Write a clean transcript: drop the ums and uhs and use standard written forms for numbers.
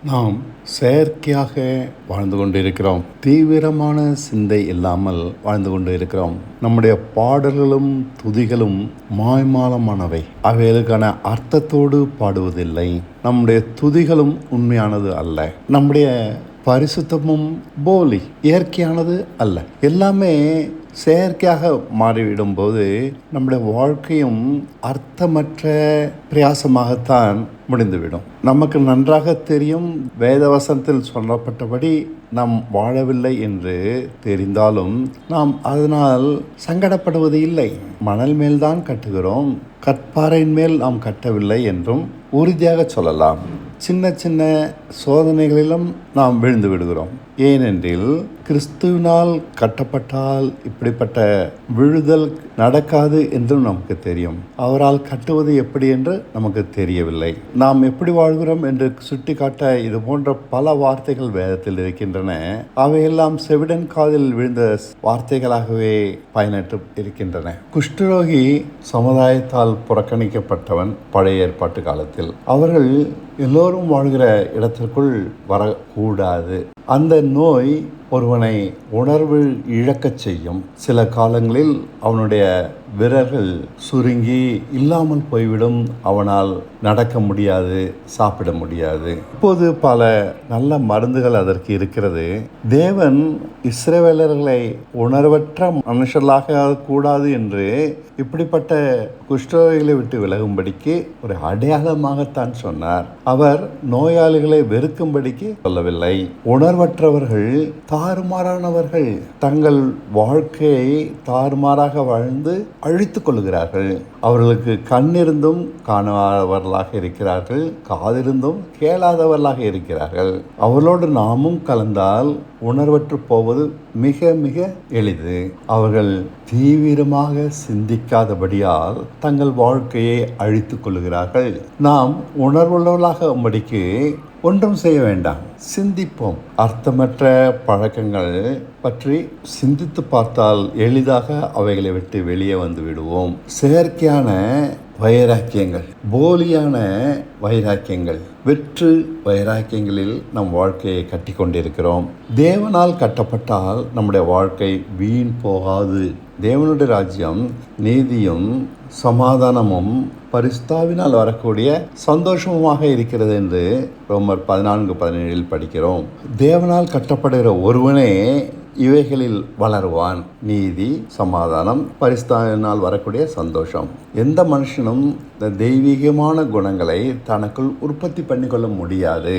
நாம் செயற்கையாக வாழ்ந்து கொண்டிருக்கிறோம். தீவிரமான சிந்தை இல்லாமல் வாழ்ந்து கொண்டு இருக்கிறோம். நம்முடைய பாடல்களும் துதிகளும் மாய்மாலமானவை. அவைகளுக்கான அர்த்தத்தோடு பாடுவதில்லை. நம்முடைய துதிகளும் உண்மையானது அல்ல. நம்முடைய பரிசுத்தமும் போலி, இயற்கையானது அல்ல. எல்லாமே செயற்கையாக மாறிவிடும்போது நம்முடைய வாழ்க்கையும் அர்த்தமற்ற பிரயாசமாகத்தான் முடிந்துவிடும். நமக்கு நன்றாக தெரியும், வேதவசனத்தில் சொல்லப்பட்டபடி நாம் வாழவில்லை என்று தெரிந்தாலும் நாம் அதனால் சங்கடப்படுவது இல்லை. மணல் மேல்தான் கட்டுகிறோம், கற்பாறையின் மேல் நாம் கட்டவில்லை என்றும் உறுதியாக சொல்லலாம். சின்ன சின்ன சோதனைகளிலும் நாம் விழுந்து விடுகிறோம். ஏனென்றில் கிறிஸ்துவினால் கட்டப்பட்டால் இப்படிப்பட்ட விழுதல் நடக்காது என்றும் நமக்கு தெரியும். அவரால் கட்டுவது எப்படி என்று நமக்கு தெரியவில்லை. நாம் எப்படி வாழ்கிறோம் என்று சுட்டி காட்ட இது போன்ற பல வார்த்தைகள் வேதத்தில் இருக்கின்றன. அவையெல்லாம் செவிடன் காதில் விழுந்த வார்த்தைகளாகவே பயனற்று இருக்கின்றன. குஷ்டரோகி சமுதாயத்தால் புறக்கணிக்கப்பட்டவன் பழைய ஏற்பாட்டு காலத்தில். அவர்கள் எல்லோரும் வாழ்கிற இடத்திற்குள் வரக்கூடாது. அந்த நோய் ஒருவனை உணர்வு இழக்கச் செய்யும். சில காலங்களில் அவனுடைய விரல்கள் சுருங்கி இல்லாமல் போய்விடும். அவனால் நடக்க முடியாது, சாப்பிட முடியாது. இப்போது பல நல்ல மருந்துகள் அதற்கு இருக்கிறது. தேவன் இஸ்ரவேலர்களை உணர்வற்ற மனுஷர்களாக கூடாது என்று இப்படிப்பட்ட குஷ்டரோகிகளை விட்டு விலகும்படிக்கு ஒரு அடையாளமாகத்தான் சொன்னார். அவர் நோயாளிகளை வெறுக்கும்படிக்கு சொல்லவில்லை. உணர்வற்றவர்கள், தாறுமாறானவர்கள் தங்கள் வாழ்க்கையை தாறுமாறாக வாழ்ந்து அழித்துக் கொள்கிறார்கள். அவர்களுக்கு கண்ணிருந்தும் காணாதவர்களாக இருக்கிறார்கள், காதிருந்தும் கேளாதவர்களாக இருக்கிறார்கள். அவர்களோடு நாமும் கலந்தால் உணர்வற்று போவது மிக மிக எளிது. அவர்கள் தீவிரமாக சிந்திக்காதபடியால் தங்கள் வாழ்க்கையை அழித்துக் கொள்கிறார்கள். நாம் உணர்வுள்ளவர்களாகும்படிக்கு ஒன்றும் செய்ய வேண்டாம், சிந்திப்போம். அர்த்தமற்ற பழக்கங்கள் பற்றி சிந்தித்து பார்த்தால் எளிதாக அவைகளை விட்டு வெளியே வந்து விடுவோம். செயற்கையான வைராக்கியங்கள், போலியான வைராக்கியங்கள், வெற்று வைராக்கியங்களில் நம் வாழ்க்கையை கட்டி கொண்டிருக்கிறோம். தேவனால் கட்டப்பட்டால் நம்முடைய வாழ்க்கை வீண் போகாது. தேவனுடைய ராஜ்யம் நீதியும் சமாதானமும் பரிசுத்தாவினால் வரக்கூடிய சந்தோஷமாக இருக்கிறது என்று ரோமர் 14:17 படிக்கிறோம். தேவனால் கட்டப்படுகிற ஒருவனே இவைகளில் வளருவான். நீதி, சமாதானம், பரிசுத்தாவினால் வரக்கூடிய சந்தோஷம். எந்த மனுஷனும் இந்த தெய்வீகமான குணங்களை தனக்குள் உற்பத்தி பண்ணிக்கொள்ள முடியாது.